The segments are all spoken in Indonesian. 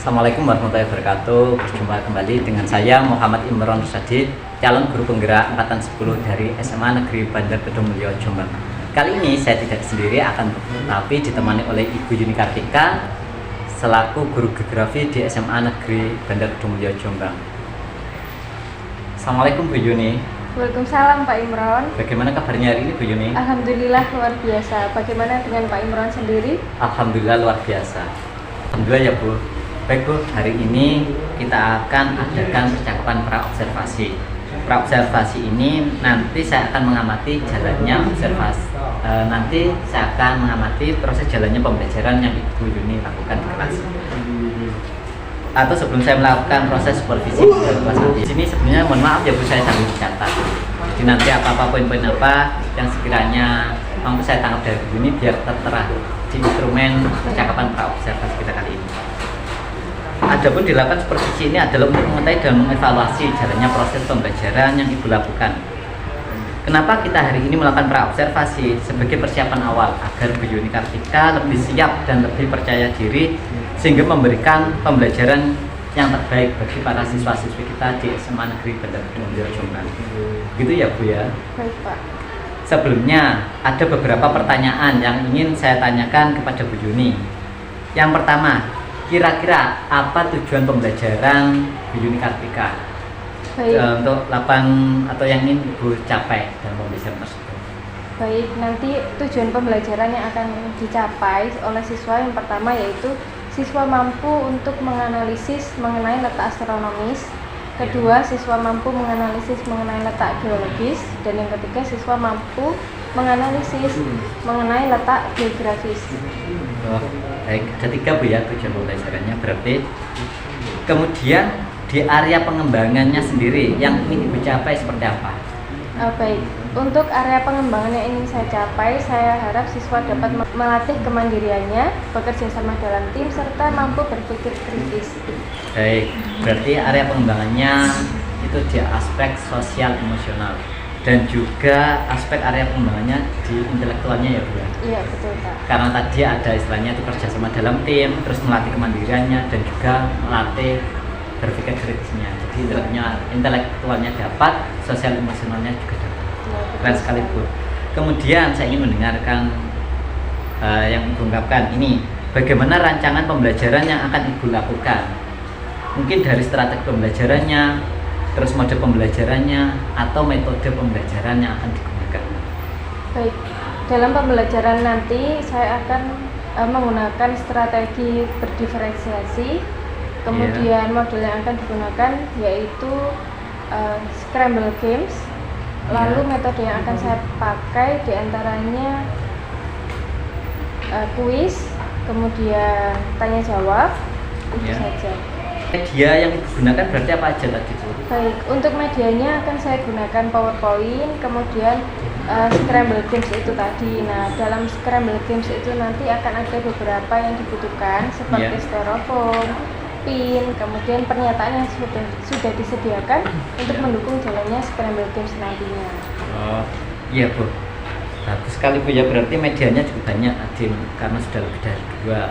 Assalamualaikum warahmatullahi wabarakatuh. Berjumpa kembali dengan saya Muhammad Imron Rusadi, calon guru penggerak angkatan 10 dari SMA Negeri Bandar Kedungmulyo, Jombang. Kali ini saya tidak sendiri, tapi ditemani oleh Ibu Yuni Kartika selaku guru geografi di SMA Negeri Bandar Kedungmulyo, Jombang. Assalamualaikum Bu Yuni. Waalaikumsalam Pak Imron. Bagaimana kabarnya hari ini Bu Yuni? Alhamdulillah luar biasa. Bagaimana dengan Pak Imron sendiri? Alhamdulillah luar biasa. Alhamdulillah ya Bu. Baik Bu, hari ini kita akan adakan percakapan praobservasi. Praobservasi ini nanti saya akan mengamati jalannya observasi. Nanti saya akan mengamati proses jalannya pembelajaran yang Ibu Yuni lakukan di kelas. Atau sebelum saya melakukan proses supervisi di kelas di sini, sebenarnya mohon maaf ya Bu, saya sambil mencatat. Jadi nanti apa-apa poin-poin apa yang sekiranya mampu saya tangkap dari Bu Yuni biar tertera di instrumen percakapan praobservasi kita kali ini. Adapun dilakukan supervisi ini adalah untuk mengetahui dan mengevaluasi jalannya proses pembelajaran yang Ibu lakukan. Kenapa kita hari ini melakukan praobservasi? Sebagai persiapan awal agar Bu Yuni Kartika lebih siap dan lebih percaya diri sehingga memberikan pembelajaran yang terbaik bagi para siswa-siswi kita di SMA Negeri Bandar Kedungmulyo, Jombang. Gitu ya Bu ya? Baik Pak. Sebelumnya ada beberapa pertanyaan yang ingin saya tanyakan kepada Bu Yuni. Yang pertama, kira-kira apa tujuan pembelajaran Bu Yuni Kartika untuk 8 atau yang ingin Ibu capai dalam pembelajaran tersebut? Baik, nanti tujuan pembelajaran yang akan dicapai oleh siswa yang pertama yaitu siswa mampu untuk menganalisis mengenai letak astronomis. Kedua, siswa mampu menganalisis mengenai letak geologis. Dan yang ketiga, siswa mampu menganalisis mengenai letak geografis. Oh, baik, ada 3 Bu ya tujuan pembelajarannya. Berarti kemudian di area pengembangannya sendiri yang ingin Ibu capai seperti apa? Baik, untuk area pengembangan yang ingin saya capai, saya harap siswa dapat melatih kemandiriannya, bekerja sama dalam tim, serta mampu berpikir kritis. Baik, berarti area pengembangannya itu di aspek sosial emosional dan juga aspek area pengembangannya di intelektualnya ya Bu ya? Iya betul Pak. Karena tadi ada istilahnya itu kerjasama dalam tim, terus melatih kemandiriannya dan juga melatih berpikir kritisnya. Jadi intelektualnya dapat, sosial emosionalnya juga dapat. Keren sekali Bu. Kemudian saya ingin mendengarkan yang Ibu ungkapkan ini. Bagaimana rancangan pembelajaran yang akan Ibu lakukan? Mungkin dari strategi pembelajarannya, terus mode pembelajarannya, atau metode pembelajaran yang akan digunakan. Baik, dalam pembelajaran nanti saya akan menggunakan strategi berdiferensiasi. Kemudian model yang akan digunakan yaitu scramble games. Lalu metode yang akan saya pakai diantaranya kuis, kemudian tanya jawab, itu saja. Media yang digunakan berarti apa aja tadi Bu? Baik, untuk medianya akan saya gunakan PowerPoint, kemudian scramble games itu tadi. Nah, dalam scramble games itu nanti akan ada beberapa yang dibutuhkan seperti styrofoam, pin, kemudian pernyataan yang sudah disediakan untuk mendukung jalannya scramble games nantinya. Oh iya Bu, bagus sekali Bu ya, berarti medianya juga banyak Adin karena sudah lebih dari 2.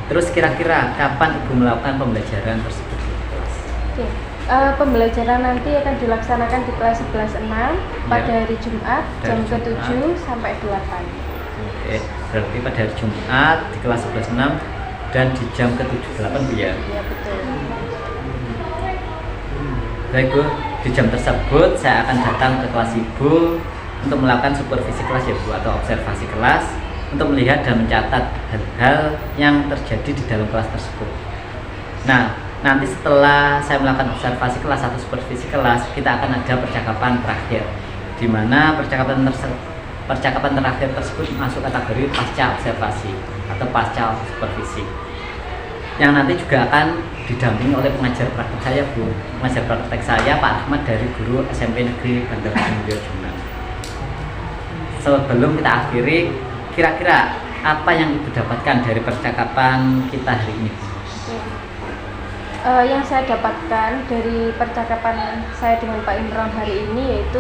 Terus kira-kira kapan Ibu melakukan pembelajaran tersebut di kelas? Oke, pembelajaran nanti akan dilaksanakan di kelas 11.6 pada hari Jumat jam ke-7 sampai 8. Oke, berarti pada hari Jumat di kelas 11.6 dan di jam ke-7-8 Bu ya? Iya betul. Baik Bu, di jam tersebut saya akan datang ke kelas Ibu untuk melakukan supervisi kelas ya Bu, atau observasi kelas untuk melihat dan mencatat hal-hal yang terjadi di dalam kelas tersebut. Nah, nanti setelah saya melakukan observasi kelas atau supervisi kelas, kita akan ada percakapan terakhir, di mana percakapan terakhir tersebut masuk kategori pasca observasi atau pasca supervisi, yang nanti juga akan didampingi oleh pengajar praktek saya Bu, pengajar praktek saya Pak Ahmad dari guru SMP Negeri Bandar Kedungmulyo, Jombang. Sebelum kita akhiri, kira-kira apa yang Ibu dapatkan dari percakapan kita hari ini? Yang saya dapatkan dari percakapan saya dengan Pak Imron hari ini yaitu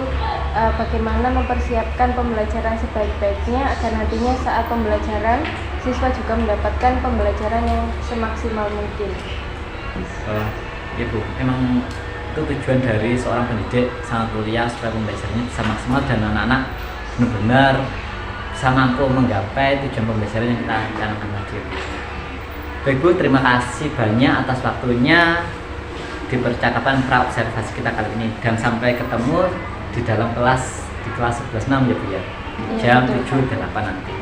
bagaimana mempersiapkan pembelajaran sebaik-baiknya agar nantinya saat pembelajaran siswa juga mendapatkan pembelajaran yang semaksimal mungkin. Ibu, emang itu tujuan dari seorang pendidik sangat mulia supaya pembelajarannya bisa maksimal dan anak-anak benar-benar bisa mampu menggapai tujuan pembelajaran yang kita canangkan tadi. Baik Bu, terima kasih banyak atas waktunya di percakapan praobservasi kita kali ini, dan sampai ketemu di dalam kelas di kelas 11.6 ya Bu ya, jam 7.8 nanti.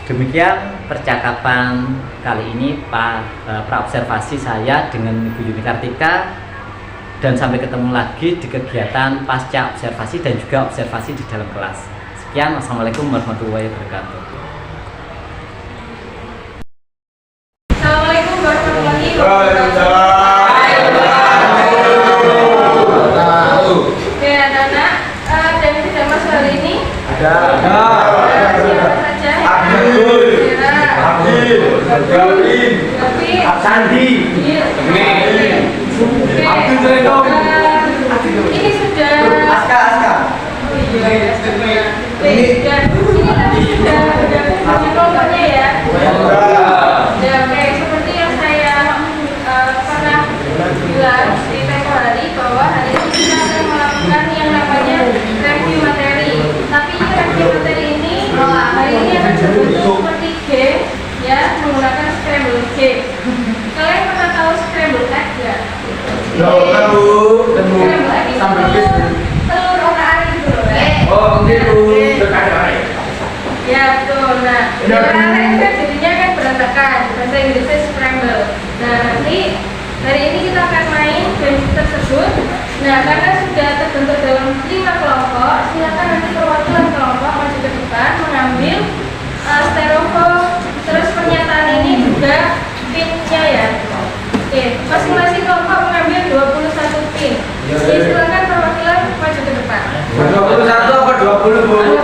Demikian percakapan kali ini praobservasi saya dengan Ibu Yuni Kartika, dan sampai ketemu lagi di kegiatan pasca observasi dan juga observasi di dalam kelas. Sekian, wassalamualaikum warahmatullahi wabarakatuh. Assalamualaikum warahmatullahi wabarakatuh. Oke anak-anak, ada yang tidak masuk hari ini? Ada. Siapa saja? Abdul. Abdul. Gavin. Sandi. Oke. Abdul Rekom. Ini sudah. Aska. Ini tadi sudah punya nomornya ya. Ya, oke, seperti yang saya pernah bilang di tempo hari bahwa hari ini kita akan melakukan yang namanya review materi. Tapi review materi ini hari ini akan berbentuk seperti game, ya, menggunakan scramble game. Kalian pernah tahu scramble egg ya? Tahu. Scramble egg itu telur otak-atik gitu loh, ya. Oh, gitu. Ya betul. Nah, cara itu jadinya kan berantakan. Bahasa Inggrisnya scramble. Nah, nanti hari ini kita akan main game tersebut. Nah, karena sudah terbentuk dalam 5 kelompok, silakan nanti perwakilan kelompok maju ke depan mengambil styrofoam. Terus pernyataan ini juga pinnya ya. Oke, masing-masing kelompok mengambil 21 pin. Jadi silakan perwakilan maju ke depan. 21 apa 20, Bu? 21.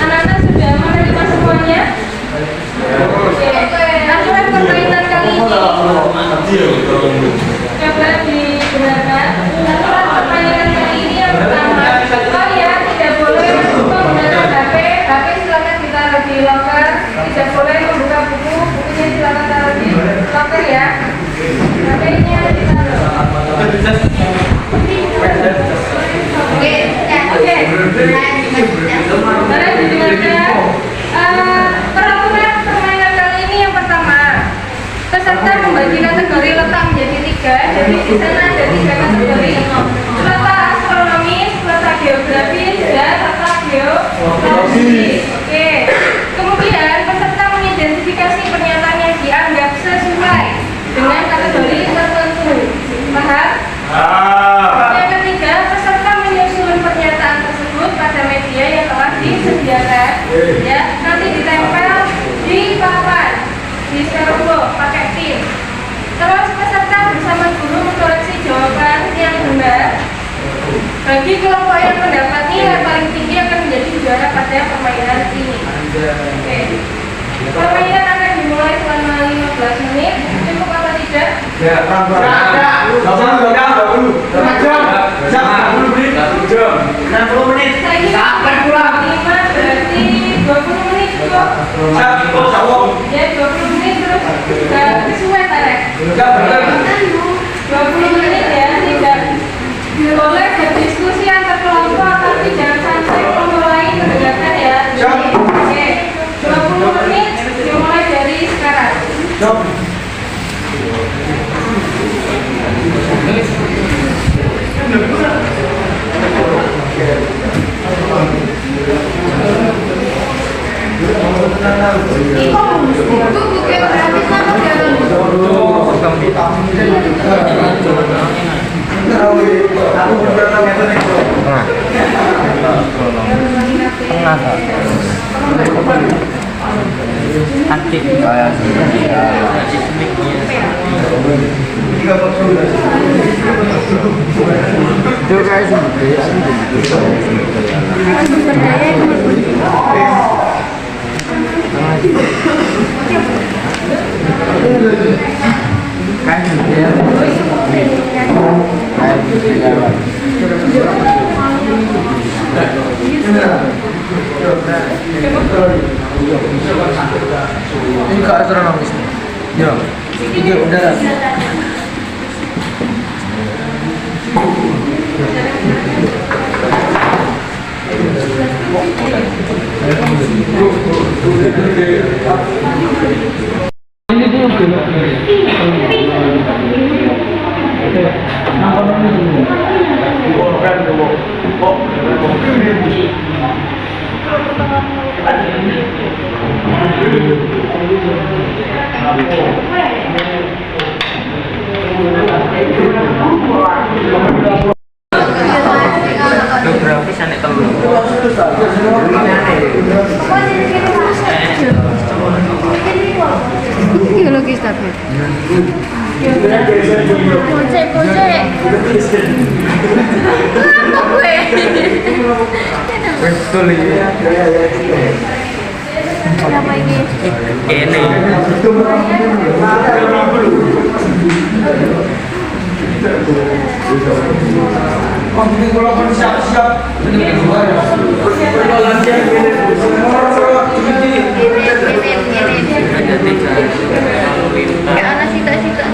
Anak-anak sudah menerima semuanya? Oke, aturan permainan kali ini coba didengarkan. Aturan permainan kali ini yang pertama, kalian tidak boleh menggunakan HP. HP silakan ditaruh di locker. Tidak boleh membuka buku. Bukunya silakan taruh di locker ya. HP-nya ditaruh. Oke. Mari didengarkan. Peraturan permainan kali ini yang pertama, peserta membagi kategori letak menjadi 3. Jadi di sana ada 3 kategori: letak astronomis, letak geografis, dan letak geologis. Oke. Kemudian peserta mengidentifikasi pernyataan yang dianggap sesuai dengan kategori tertentu. Paham? Yang ketiga, peserta menyusun pernyataan tersebut pada media yang telah disediakan, ya, nanti ditempel di papan, di styrofoam pakai pin. Terus peserta bersama guru mengkoreksi jawaban yang benar Permainan akan dimulai selama 15 menit. Cukup apa tidak? Ya, tambah. 60 menit. Sampai pulang. 5 berarti 20 menit cukup. Ya 20 menit terus sesuai tarek. 20 menit ya, tidak boleh berdiskusi antar kelompok, tapi jangan sampai kelompok lain mendengarkan ya. Oke, 20 menit dimulai dari sekarang. Itu bukan berarti sama jalan. Aktif. Itu guys, ini ke astronomis. Ya. Ini udara. Ini Geografis ane telu. Biologis tapi. Pojek. Apa gue? betul ini. Apa ini? Kene. Ada 3 Anak sita-sita.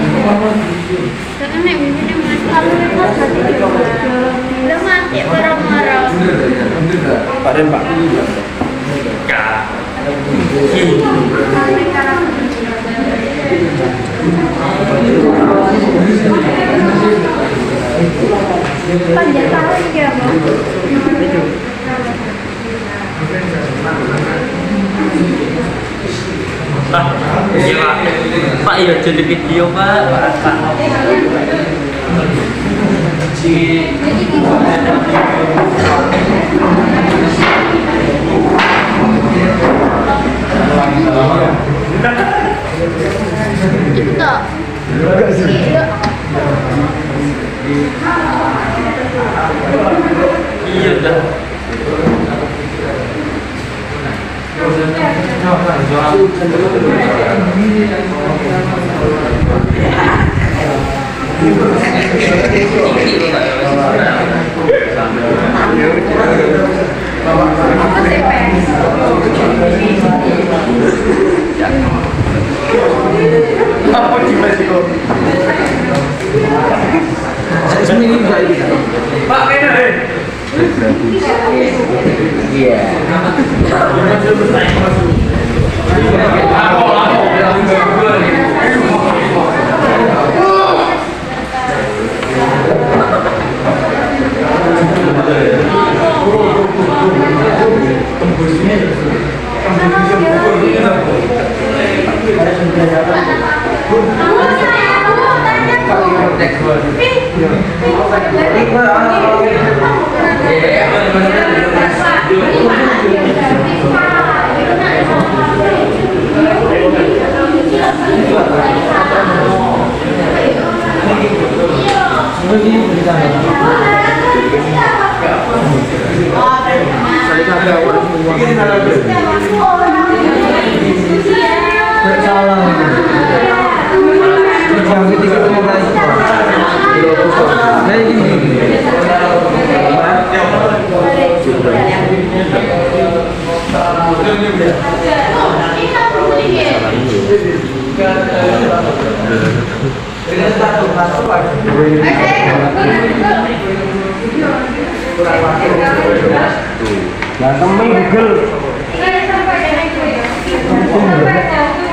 Karena nek begini mas kalau lepas hati udah mati marah-marah. Pak Den, Pak. Panjang tahun ya bang. Iya Pak. Pak ya jadi video Pak. Itu tak. Iya dah. Apa gimana kok? Saya seminggu enggak ini. Pak, mana deh? Iya. Iya. salah. Yang ketiga itu mulai. Nah ini. Datang Google.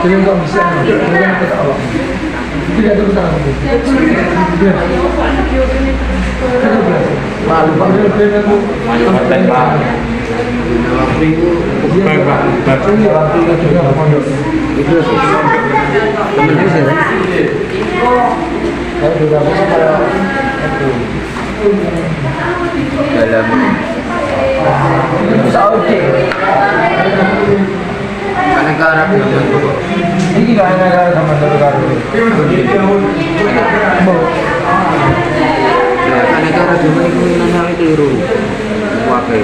Jadi nggak bisa, jangan kita olah. Tidak ada kita apa. Malu pak. Dalam Saudi negara ini kan negara sama negara negara cuma itu nasional itu iru wakai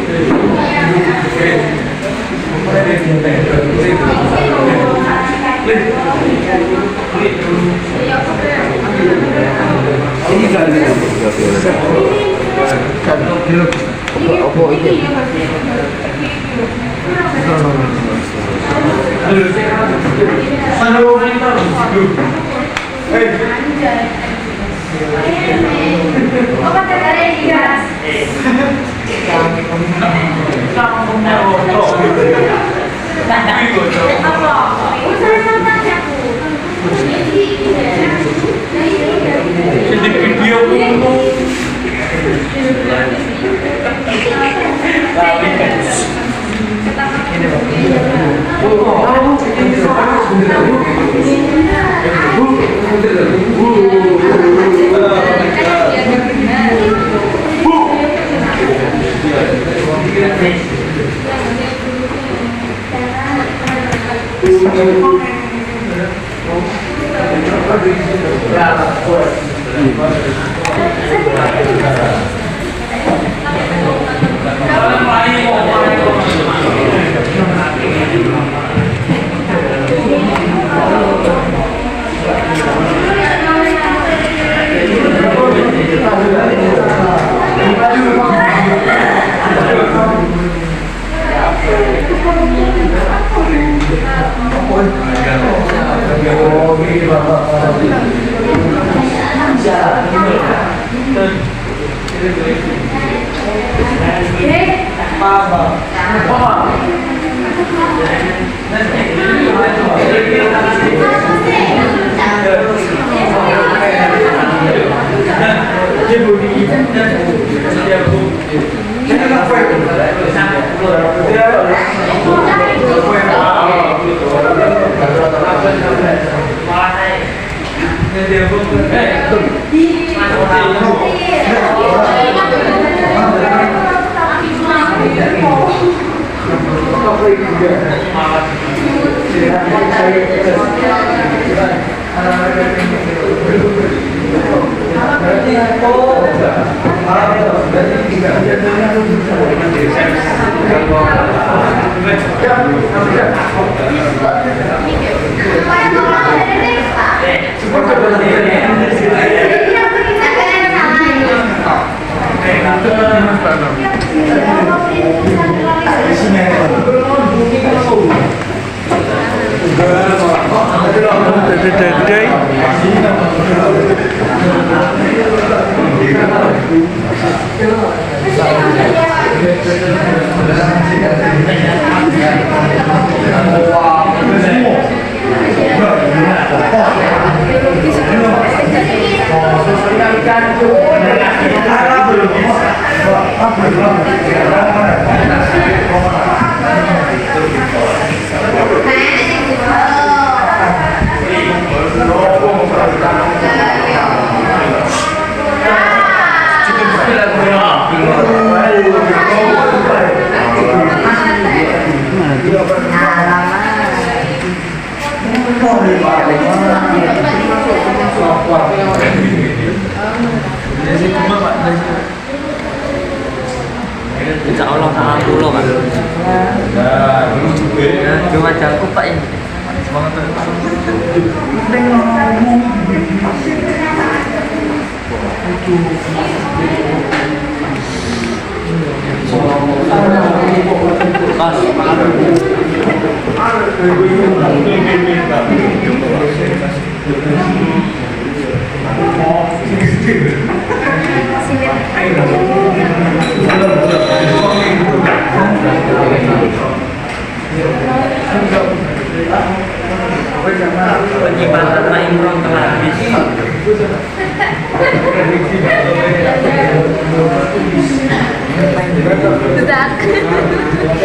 ini kan opo itu Insya Allah tanggal 10 Pak. Cuma jago Pak ini. Penyimpanan Imron telah habis.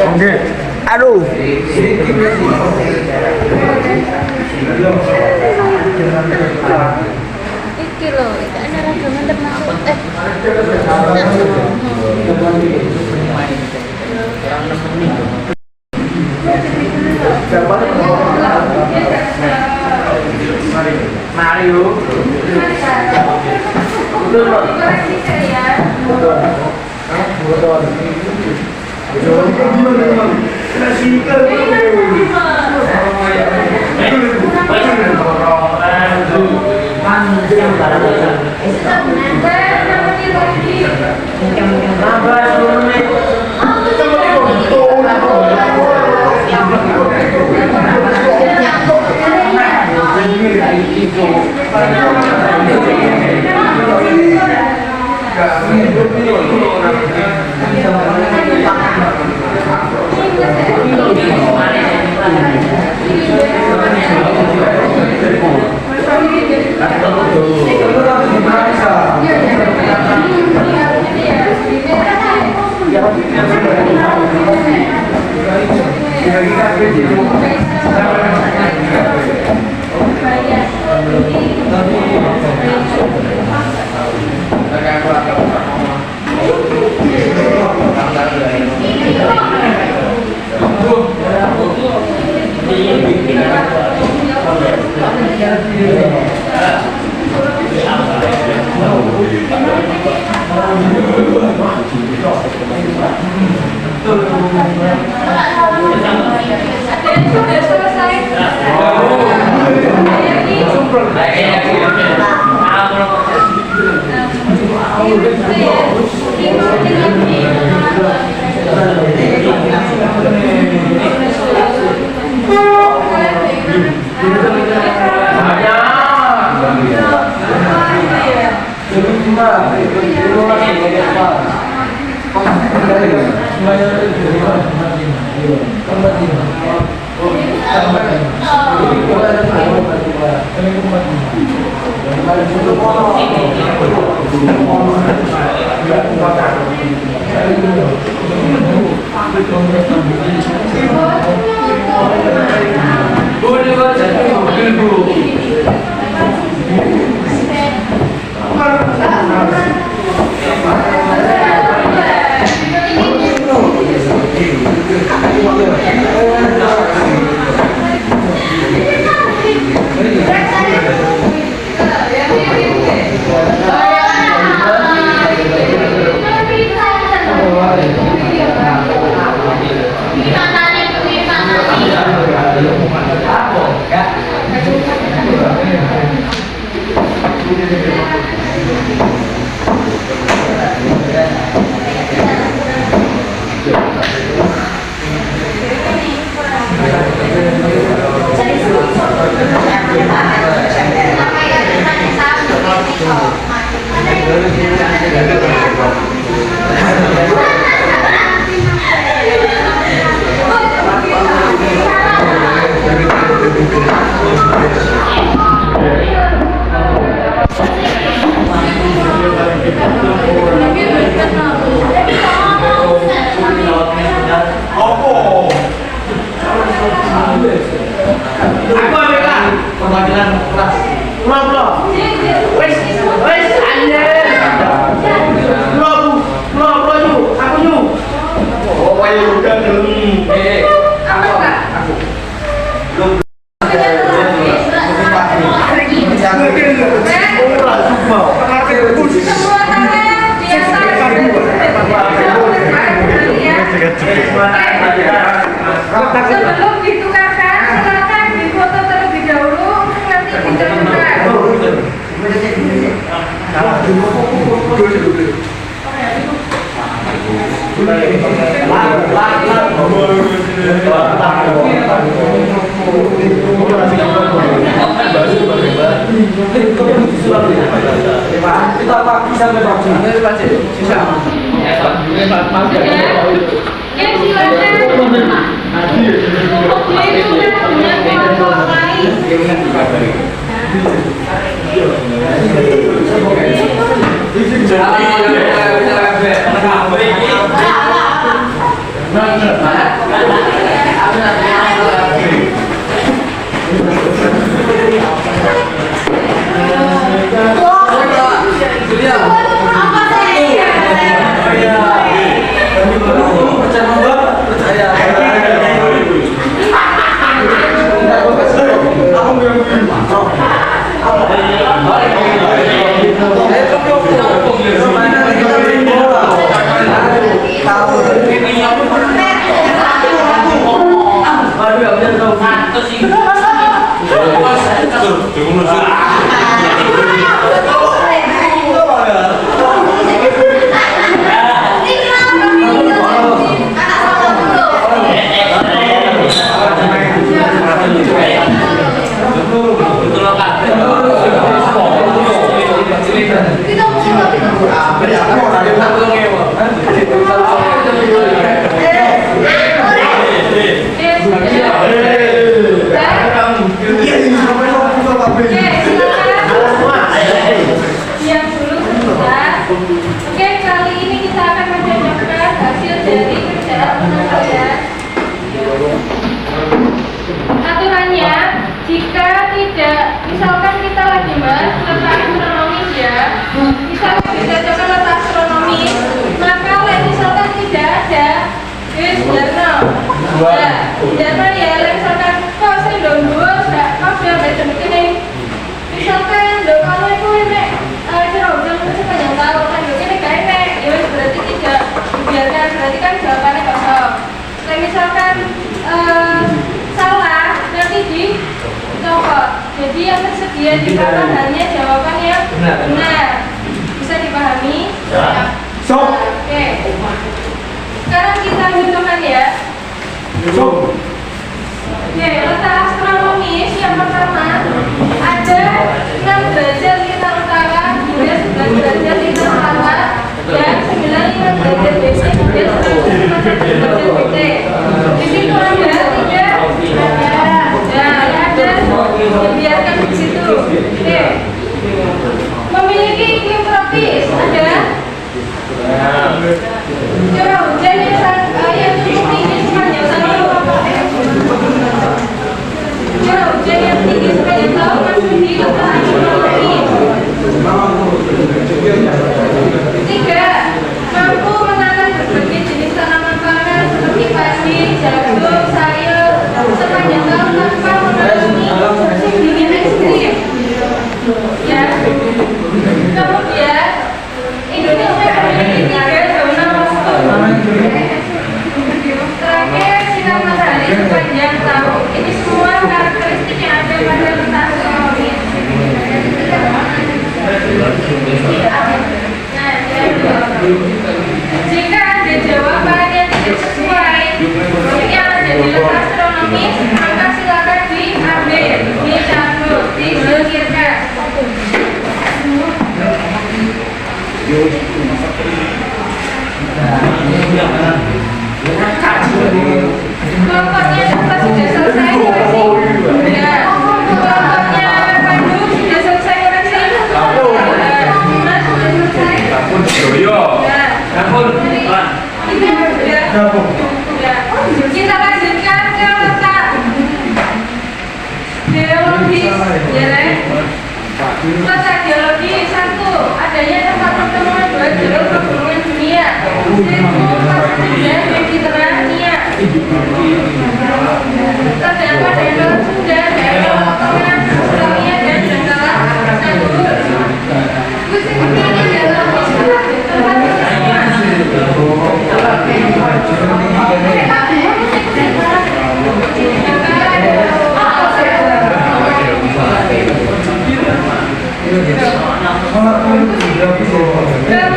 Oke. Aduh. Iki loh, itu ada ragaman termasuk Mario. Sebelum ditukarkan, silakan difoto Kita pagi sampai pagi. Sisa. Ya silakan. Oke, dengan kelompok lain. Oke, kali ini kita akan menjajahkan hasil dari kerjaan penelitian. Aturannya, jika tidak, misalkan kita lagi bahas letak astronomis ya, misalkan dijajahkan letak astronomis, maka misalkan tidak ada, Jarno, Jarno ya, misalkan kau sering donggur, kau sudah baca begini, misalkan kamu itu ini cerah udah sepanjang tahun kan ini gak enak, ya berarti tidak dibiarkan, berarti kan jawabannya kosong. Nah misalkan salah, nanti dicopot. Jadi yang tersedia di papan hanya jawaban yang benar. Bisa dipahami? Ya. Oke. Sekarang kita hitungkan ya. Oke, letak astronomis yang pertama ada 6 derajat lintang utara hingga 11 derajat lintang selatan dan 95 derajat BC hingga 105 derajat BC. Di situ ada tidak? Ada. Dibiarkan di situ. Oke. Memiliki iklim tropis ada? Curah hujan yang cukup tinggi sepanjang tahun. Curah hujan yang tinggi sepanjang tahun masuk di letak astronomis. 3. Mampu menanam berbagai jenis tanaman pangan seperti padi, jagung, sayur sepanjang tahun tanpa mengalami musim dingin ekstrim. Ya. Kemudian Indonesia memiliki 3 zona waktu. Terakhir, sinar matahari sepanjang tahun. Ini semua karakteristik yang ada pada letak astronomis. Jika ada jawaban yang tidak sesuai yang ada di letak astronomis, maka silakan diambil, dicabut, disingkirkan. Kelompoknya dapat sudah selesai sih? Ya. Kelompoknya Pandu sudah selesai sih? Mas sudah selesai? Kita lanjutkan ke letak geologis, ya Ren? Letak geologi 1, adanya tempat pertemuan 2 jalur pegunungan dunia, Sirkuit dan Mediterania. Terdapat daerah Sunda, daerah Tengah, Australia dan dataran Anggur. Musim ini adalah tempat pertemuan. Kemudian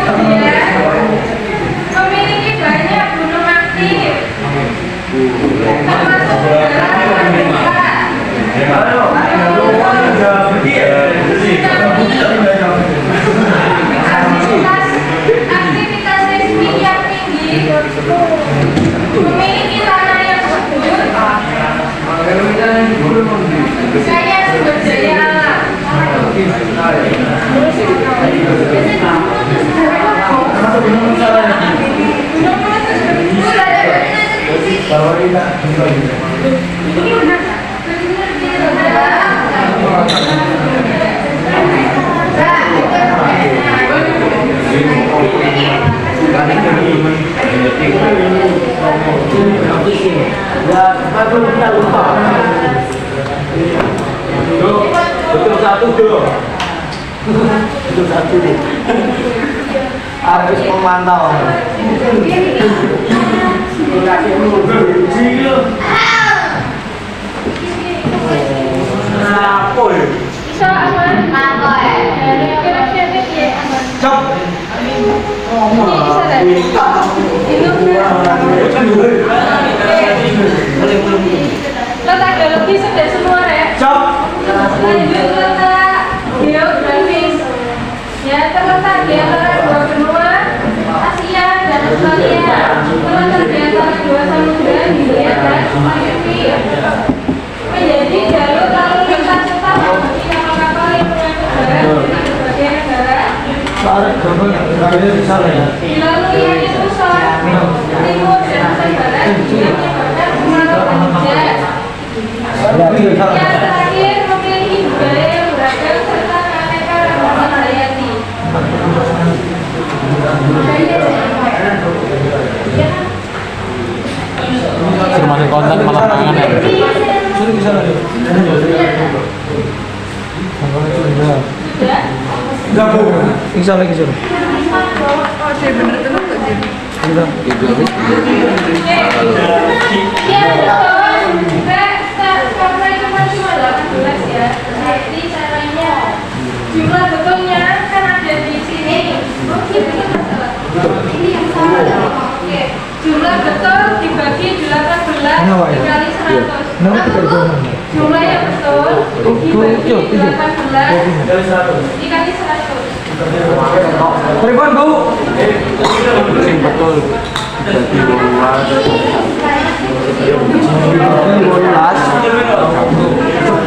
Betul satu dong. Betul satu deh. Harus memantau. Apa ya? Bisa aman. Kira-kira dia aman. Cop. Ini bisa dah. Lo tak ada lebih sudah semua ya. Cop. Lanjut letak geografis. Ya, terletak di antara dua benua Asia dan Australia. Terletak di antara dua samudra Hindia dan Pasifik. Menjadi jalur lalu lintas serta bagi kapal-kapal yang mengangkut barang dari berbagai negara. Dilalui angin pusat, timur dan barat yang menyebabkan pengaruh hujan. Yang terakhir memiliki budaya yang beragam serta keanekaragaman hayati. Cermati konten malah mangan ya. Suruh ke sana. Sudah? Gabung. Insya lagi suruh. Oh, saya bener tenang kok jadi. Sudah. Iya betul. Karena itu kan cuma 18 ya. Jadi caranya jumlah betulnya kan ada di sini. Oh, ini salah. Ini yang salah. Oke. Jumlah betul dibagi 18 dikali 100. Nah, kita jalan. Jumlah yang betul dibagi 18 dikali 100. Perempuan bau. Sing betul dibagi 12.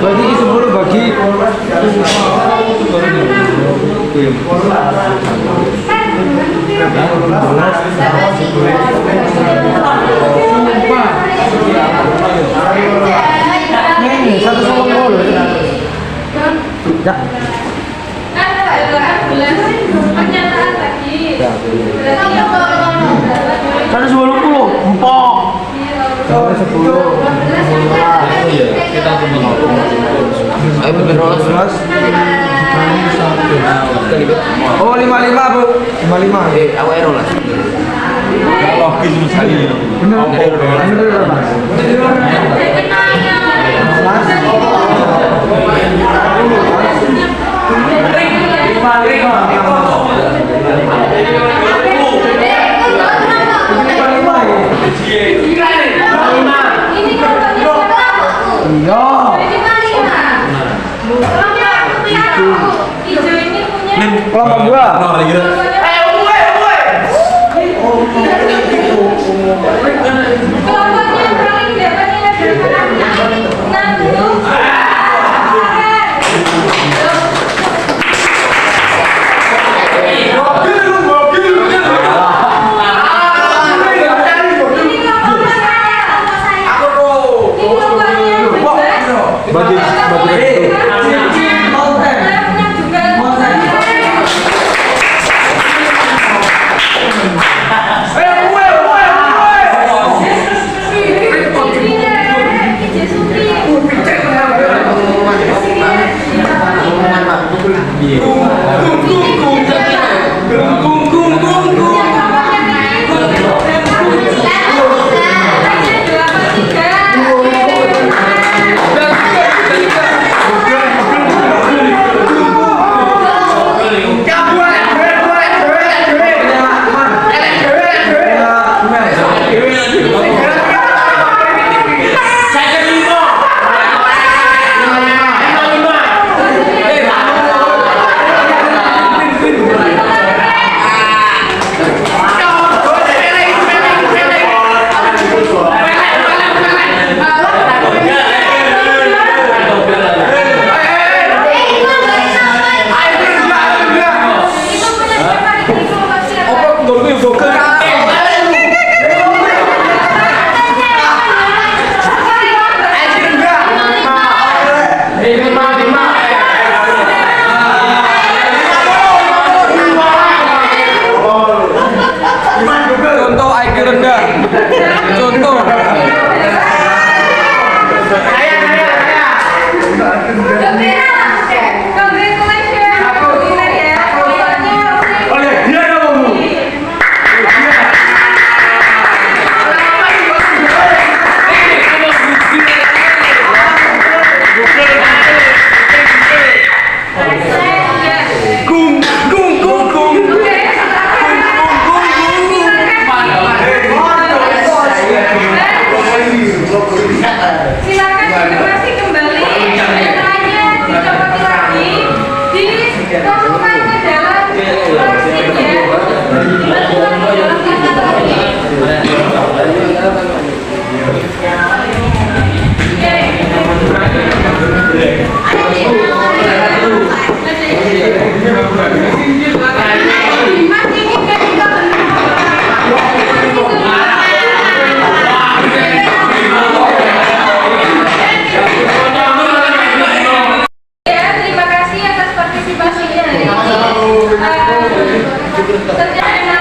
Berarti 10 bagi ini 110. Ya. Kan ada 18 pernyataan lagi. Berarti yang Kan 10 empok. Sampai 10. kita tunggu. Ayo bener 12. Oh 55 bu. 55. Aku error lah. Login sekali. Bener. Bener berapa? ini kan Iya. hijau ini punya Kelompok gua. kelompoknya yang paling dapat nilai berapa? 60. Contoh. Oleh dia kamu. Silakan konfirmasi kembali setelahnya dicopoti lagi dimasukkan ke dalam plastiknya dimasukkan ke dalam plastik lagi. Ya, terima kasih atas partisipasinya. Terima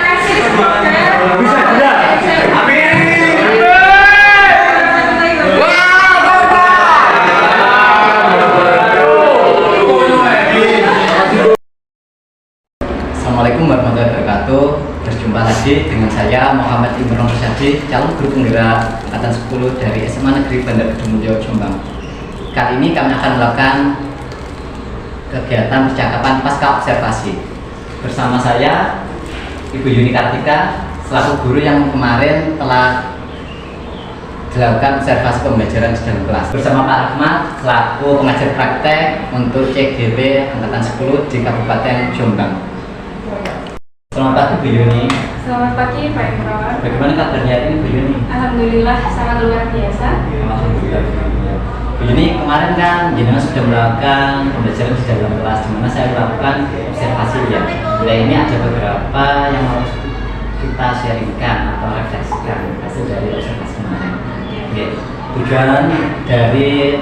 kasih semoga Bisa tidak? Assalamualaikum warahmatullahi wabarakatuh. Berjumpa lagi dengan saya Muhammad Imron Rusyadi, calon guru penggerak angkatan 10 dari SMA Negeri Bandar Kedung Jombang. Kali ini kami akan melakukan kegiatan percakapan pasca observasi. Bersama saya Ibu Yuni Kartika selaku guru yang kemarin telah dilakukan observasi pembelajaran di dalam kelas. Bersama Pak Rahmat selaku pengajar praktek untuk CGP angkatan 10 di Kabupaten Jombang. Selamat pagi Bu Yuni. Selamat pagi Pak Imron. Bagaimana kabarnya hari ini Bu Yuni? Alhamdulillah sangat luar biasa. Alhamdulillah. Bu Yuni, kemarin kan jenengan sudah melakukan pembelajaran di dalam kelas, di mana saya melakukan observasi ya. Nah ini ada beberapa yang mau kita sharingkan atau refleksikan hasil dari observasi kemarin. Oke. Tujuan dari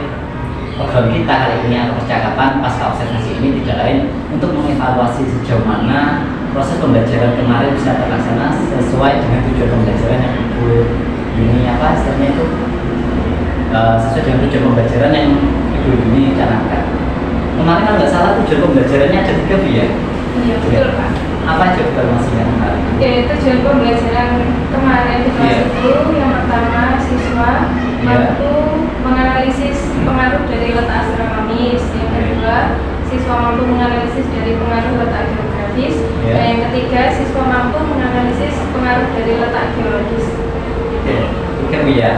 program kita kali ini atau percakapan pasca observasi ini tidak lain untuk mengevaluasi sejauh mana proses pembelajaran kemarin bisa terlaksana sesuai dengan tujuan pembelajaran yang Ibu Yuni istilahnya itu sesuai dengan tujuan pembelajaran yang Ibu Yuni canangkan. Kemarin kalau nggak salah tujuan pembelajarannya ada 3 Bu ya? Iya betul Pak. Apa aja informasinya kemarin? Ya, tujuan pembelajaran kemarin di kelas Iya. itu yang pertama siswa Iya. mampu menganalisis pengaruh dari letak astronomis, yang kedua siswa mampu menganalisis dari pengaruh letak geografis, Iya. dan yang ketiga siswa mampu menganalisis pengaruh dari letak geologis. Oke, oke Bu ya.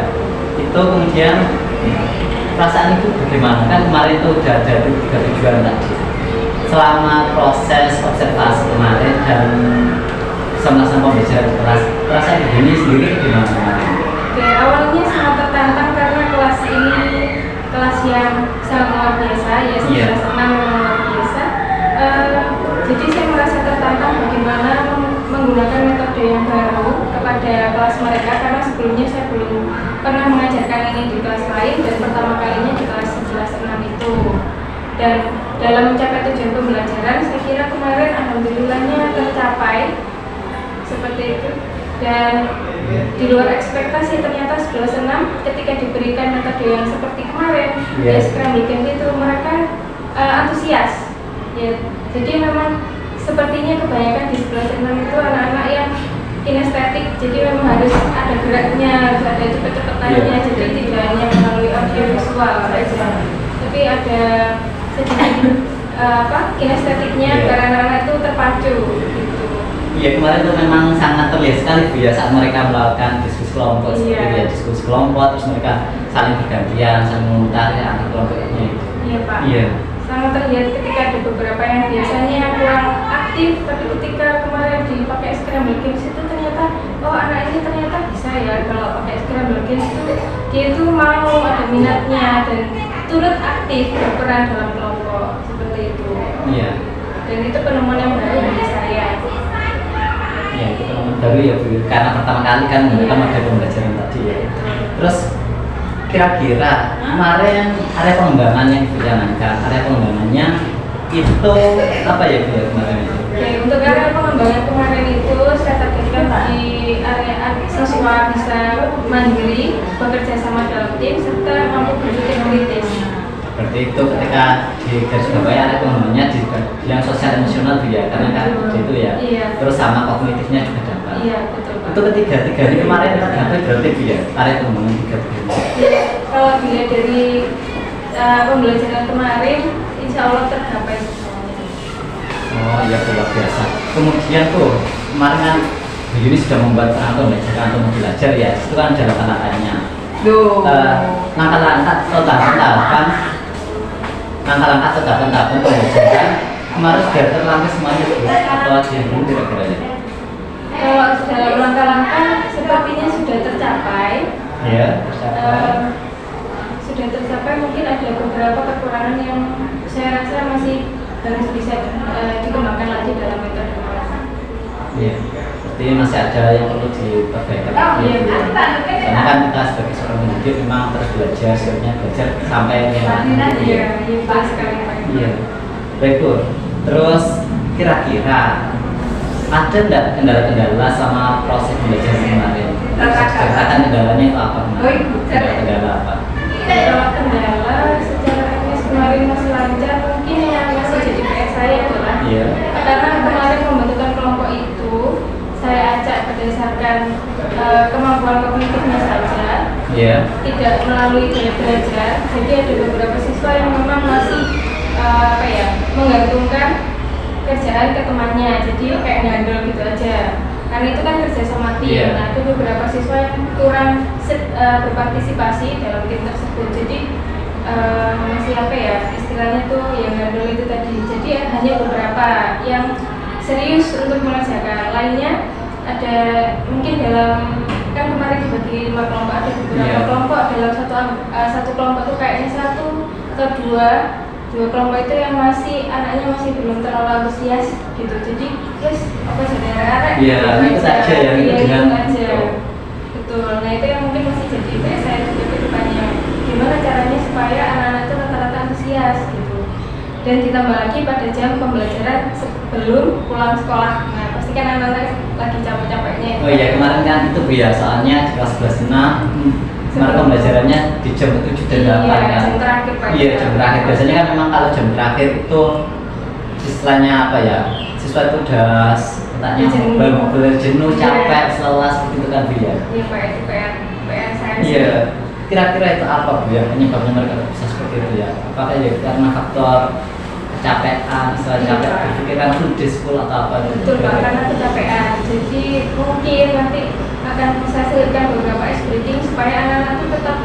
Itu kemudian perasaan itu bagaimana? Kan kemarin itu udah ada 3 tujuan tadi. Selama proses observasi kemarin dan sama-sama pembelajaran di kelas, perasaan Ibu ini sendiri gimana kemarin? Oke, awalnya sangat tertantang karena kelas ini kelas yang sangat luar biasa, ya Iya. kelas 6 memang luar biasa. Jadi saya merasa tertantang bagaimana menggunakan metode yang baru kepada kelas mereka, karena sebelumnya saya belum pernah mengajarkan ini di kelas lain dan pertama kalinya di kelas 11-6 itu. Dan dalam mencapai tujuan pembelajaran, saya kira kemarin alhamdulillahnya tercapai seperti itu. Dan di luar ekspektasi ternyata 11-6 ketika diberikan metode yang seperti kemarin, Iya. ya scramble game itu mereka antusias. Ya, jadi memang sepertinya kebanyakan di 11-6 itu anak-anak yang kinestetik, jadi memang harus ada geraknya, harus ada cepet-cepetannya, Iya. jadi tidak hanya melalui audio visual saja, tapi ada sedikit kinestetiknya Iya. agar anak-anak itu terpacu gitu. Iya kemarin itu memang sangat terlihat sekali Bu ya saat mereka melakukan diskusi kelompok seperti Iya. itu ya, diskusi kelompok terus mereka saling bergantian, saling memutar ya anak kelompoknya itu. Iya Pak. Iya. Sangat terlihat ketika ada beberapa yang biasanya kurang aktif, tapi ketika kemarin dipakai scramble games itu ternyata oh anak ini ternyata bisa ya kalau pakai scramble games itu dia itu mau ada minatnya dan turut aktif berperan dalam kelompok seperti itu. Iya. Dan itu penemuan yang baru bagi saya. Ya itu pengalaman baru ya Bu, karena pertama kali kan menggunakan model pembelajaran tadi ya. Terus kira-kira kemarin area pengembangan yang Ibu canangkan, area pengembangannya itu apa ya Bu ya kemarin itu? Oke, untuk area pengembangan kemarin itu saya targetkan di area siswa siswa bisa mandiri, bekerja sama dalam tim, serta mampu berpikir kritis. Berarti itu ketika di garis bawah ada pemahamannya di bidang sosial emosional Bu ya, karena kan itu ya. Iya. Terus sama kognitifnya juga dapat. Iya, betul Pak. Itu ketiga ini kemarin terdapat berarti Bu ya, area pengembangan 3 bulan. Iya, kalau dilihat dari pembelajaran kemarin, insya Allah tercapai semuanya. Oh iya, luar biasa. Kemudian tuh kemarin kan Bu Yuni sudah membuat atau belajar ya, itu kan ada langkah-langkahnya. Langkah-langkah atau tahapan pembelajaran kemarin sudah terlambat semuanya Bu, atau ada yang belum kira-kira ya? Kalau dalam langkah-langkah sepertinya sudah tercapai. Iya, tercapai. Sudah tercapai, mungkin ada beberapa kekurangan yang saya rasa masih harus bisa dikembangkan lagi dalam metode pembahasan. Iya, berarti masih ada yang perlu diperbaikan. Iya. Karena kan kita sebagai seorang pendidik memang terus belajar, sebenarnya belajar sampai lewat. Iya, betul sekali Pak. Iya, baik Bu. Terus kira-kira ada nggak kendala-kendala sama proses belajar kemarin? Katakan kendalanya itu apa? Kendala apa? Kalau kendala secara teknis kemarin masih lancar, mungkin yang masih jadi PR saya adalah Iya. karena kemarin pembentukan kelompok itu saya acak berdasarkan kemampuan kognitifnya saja, tidak melalui gaya belajar. Jadi ada beberapa siswa yang memang masih menggantungkan kerjaan ke temannya, jadi kayak ngandel gitu aja. Karena itu kan kerja sama tim. Yeah. Nah, ada beberapa siswa yang kurang berpartisipasi dalam tim tersebut. Jadi masih istilahnya tuh yang ngandel itu tadi. Jadi hanya beberapa yang serius untuk mengerjakan. Lainnya ada mungkin dalam kan kemarin dibagi 5 kelompok, ada beberapa kelompok dalam satu kelompok itu kayaknya 1 atau 2 kelompok itu yang anaknya masih belum terlalu antusias gitu. Jadi terus apa saudara itu saja yang dengan betul. Nah itu yang mungkin masih jadi PR saya juga ke depannya, gimana caranya supaya anak-anak itu rata-rata antusias gitu. Dan ditambah lagi pada jam pembelajaran sebelum pulang sekolah. Nah pasti kan anak-anak lagi capek-capeknya. Oh iya, kemarin kan itu Bu ya, soalnya di kelas 11 kemarin pembelajarannya di jam 7 dan 8 kan? Jam terakhir Pak. Iya, jam terakhir. Biasanya kan memang kalau jam terakhir itu istilahnya siswa itu udah jenuh, capek, lelas begitu kan Bu ya? Iya Pak, itu PR saya. Iya. Kira-kira itu apa Bu ya penyebabnya mereka bisa seperti itu ya? Apakah ya karena faktor kecapean, misalnya capek berpikiran full day school atau apa? Betul Pak, karena kecapean. Jadi mungkin nanti akan saya selipkan beberapa ice breaking supaya anak-anak itu tetap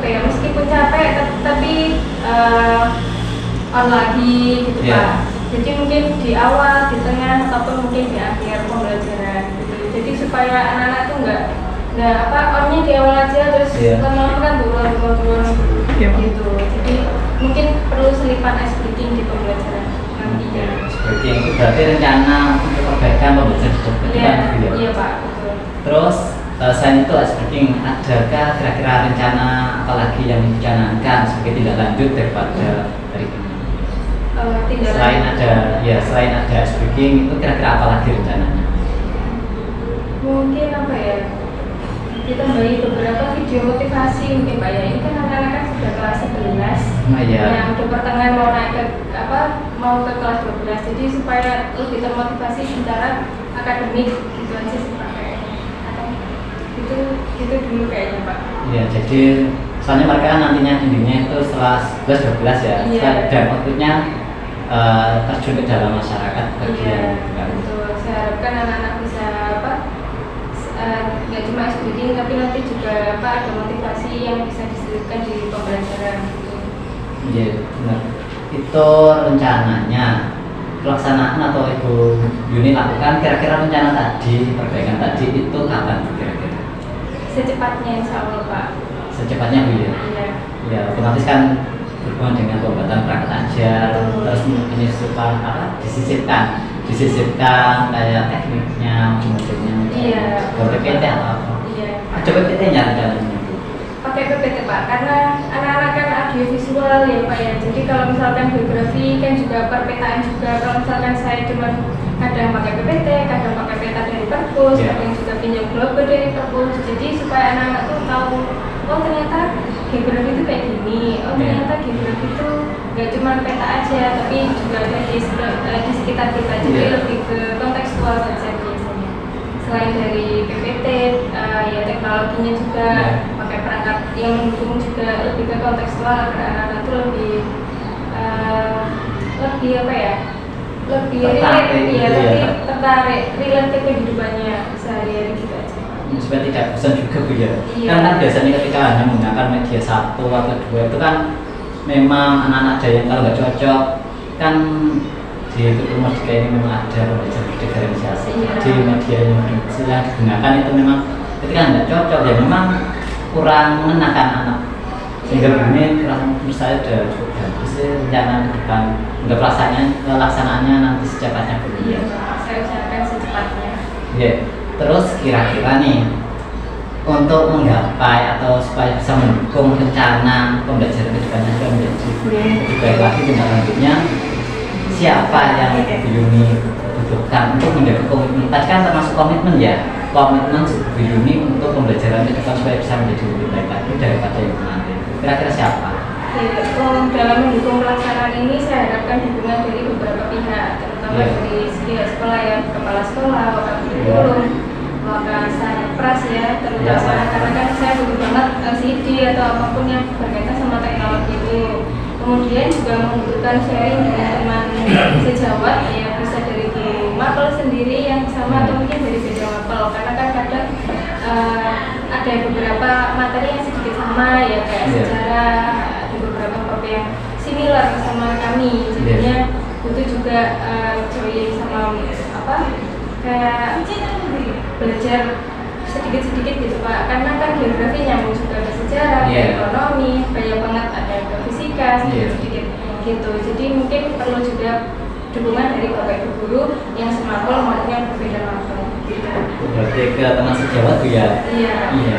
meskipun capek tapi on lagi gitu Pak. Jadi mungkin di awal, di tengah ataupun mungkin di akhir pembelajaran gitu. Jadi supaya anak-anak itu nggak onnya di awal aja terus lama-lama kan turun gitu. Jadi mungkin perlu selipan ice breaking di pembelajaran nantinya. Seperti itu berarti rencana untuk perbaikan pembelajaran di depan gitu ya? Iya Pak, betul. Terus selain itu seperti adakah kira-kira rencana apalagi yang dicanangkan sebagai tindak lanjut daripada dari ini? Selain ada speaking itu kira-kira apa lagi rencananya? Mungkin ditambahi beberapa video motivasi mungkin Pak ya. Ini kan anak-anak kan sudah kelas 11. Yang udah pertengahan mau naik ke kelas 12. Jadi supaya lebih termotivasi secara akademik gitu aja sih Pak kayaknya. Atau itu dulu kayaknya Pak. Iya, jadi soalnya mereka kan nantinya endingnya itu setelah 11 12 ya. Iya. Dan waktunya terjun ke dalam masyarakat bagian betul. Saya harapkan anak-anak bisa nggak cuma speaking tapi nanti juga ada motivasi yang bisa diselipkan di pembelajaran gitu. Iya benar. Itu rencananya pelaksanaan atau Ibu Yuni lakukan kira-kira rencana tadi perbaikan tadi itu kapan kira-kira? Secepatnya insya Allah Pak. Secepatnya Bu ya? Iya. Ya otomatis kan berhubungan dengan pembuatan perangkat ajar, terus disisipkan kayak tekniknya, modelnya, PPT atau apa? Iya. Ada PPT-nya rencananya? Pakai PPT Pak, karena anak-anak kan audiovisual ya Pak ya. Jadi kalau misalkan geografi kan juga perpetaan juga. Kalau misalkan saya cuma kadang pakai PPT, kadang pakai peta dari perpus, kadang juga pinjam globe dari perpus, jadi supaya anak-anak tuh tahu, oh ternyata geografi itu kayak gini, oh ternyata geografi itu nggak cuma peta aja, tapi juga ada di sekitar kita, jadi lebih ke kontekstual saja biasanya. Selain dari PPT, ya teknologinya juga pakai perangkat yang mendukung juga, lebih ke kontekstual agar anak-anak tuh lebih apa ya, lebih tertarik relate ke kehidupannya sehari-hari gitu aja. Supaya tidak bosan juga Bu ya. Iya. Karena biasanya ketika hanya menggunakan media 1 atau 2 itu kan memang anak-anak ada yang kalau nggak cocok kan di Tutur Merdeka ini memang ada pembelajaran diferensiasi. Iya. Jadi media yang digunakan itu memang ketika nggak cocok ya memang kurang mengenakan anak. Sehingga ini menurut saya sudah cukup bagus sih rencana ke depan. Untuk pelaksanaannya nanti secepatnya Bu. Iya, saya usahakan secepatnya. Ya, terus kira-kira nih untuk menggapai atau supaya bisa mendukung rencana pembelajaran kedepannya juga menjadi lebih baik lagi tindak lanjutnya, siapa yang Bu Yuni butuhkan untuk menjaga komitmen? Tadi kan termasuk komitmen ya, komitmen Bu Yuni untuk pembelajaran ke depan supaya bisa menjadi lebih baik lagi daripada yang nanti. Kira-kira siapa? Dalam mendukung pelaksanaan ini saya harapkan dukungan dari beberapa pihak, terutama dari segi sekolah ya, kepala sekolah, wakil kurikulum, wakil pras ya, terutama karena kan saya butuh banget LCD atau apapun yang berkaitan sama teknologi itu. Kemudian juga membutuhkan sharing dengan teman sejawat ya, bisa dari di mapel sendiri yang sama atau mungkin dari beda mapel, karena kan kadang ada beberapa materi yang sedikit sama ya, kayak sejarah, ada beberapa topik yang similar sama kami, jadinya butuh juga join sama kayak belajar sedikit-sedikit gitu Pak, karena kan geografi nyambung juga ke sejarah, ke ekonomi, banyak banget ada ke fisika sedikit-sedikit gitu, jadi mungkin perlu juga dukungan dari Bapak Ibu guru yang semapel maupun yang berbeda mapel gitu. Berarti ke teman sejawat Bu ya? Iya.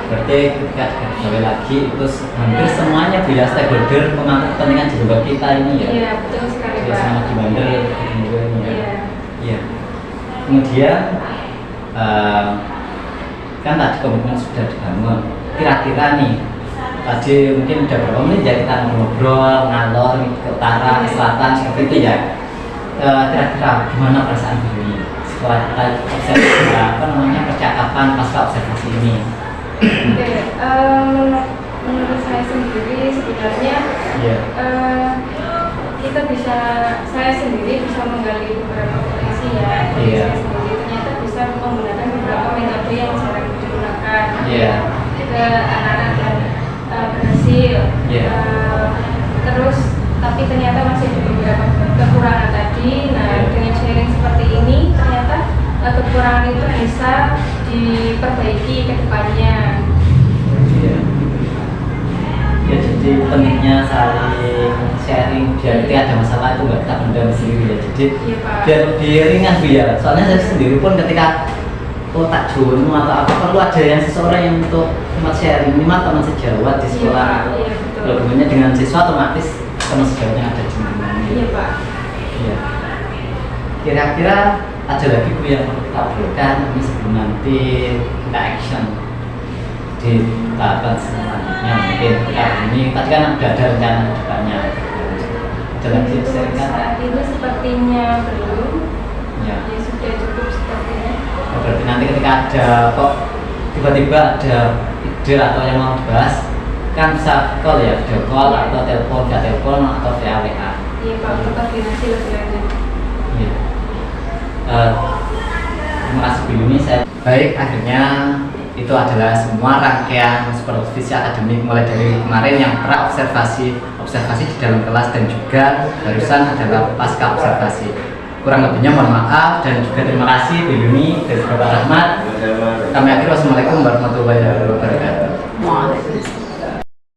Berarti ketika gawe lagi itu hampir semuanya Bu ya, stakeholder pemangku kepentingan di bawah kita ini ya? Iya, betul sekali Pak. Sama di bandar Iya. Iya. Kemudian kan tadi komitmen sudah dibangun. Kira-kira nih tadi mungkin udah berapa menit ya kita ngobrol ngalor ke utara, ke selatan seperti itu ya. Kira-kira gimana perasaan Bu Yuni setelah kita observasi percakapan pasca observasi ini? Oke, menurut saya sendiri sebenarnya saya sendiri bisa menggali beberapa potensi ya. Saya sendiri ternyata bisa menggunakan beberapa metode yang jarang digunakan ke anak-anak dan berhasil. Terus tapi ternyata masih ada beberapa kekurangan tadi. Nah, dengan sharing seperti ini ternyata kekurangan itu bisa diperbaiki ke depannya. Ya, jadi pentingnya saling sharing biar ketika ada masalah itu nggak kita pendam sendiri ya. Jadi biar lebih ringan Bu ya. Soalnya saya sendiri pun ketika tak jono atau apa perlu ada yang seseorang yang untuk tempat sharing, minimal teman sejawat di sekolah. Hubungannya dengan siswa otomatis teman sejawatnya ada di mana. Iya Pak. Iya. Kira-kira ada lagi Bu yang perlu kita obrolkan ini sebelum nanti kita action di tahapan selanjutnya mungkin kita ini tadi kan ada rencana depannya ada lagi saat ini sepertinya belum ya sudah cukup sepertinya. Berarti nanti ketika ada kok tiba-tiba ada ide atau yang mau dibahas kan bisa call ya, video call atau telepon via telepon atau via WA. Iya Pak, untuk koordinasi lebih lanjut. Iya. Terima kasih Bu Yuni. Baik, akhirnya itu adalah semua rangkaian supervisi akademik mulai dari kemarin yang pra observasi di dalam kelas dan juga barusan adalah pasca observasi. Kurang lebihnya mohon maaf dan juga terima kasih Bu Yuni dan Bapak Rahmat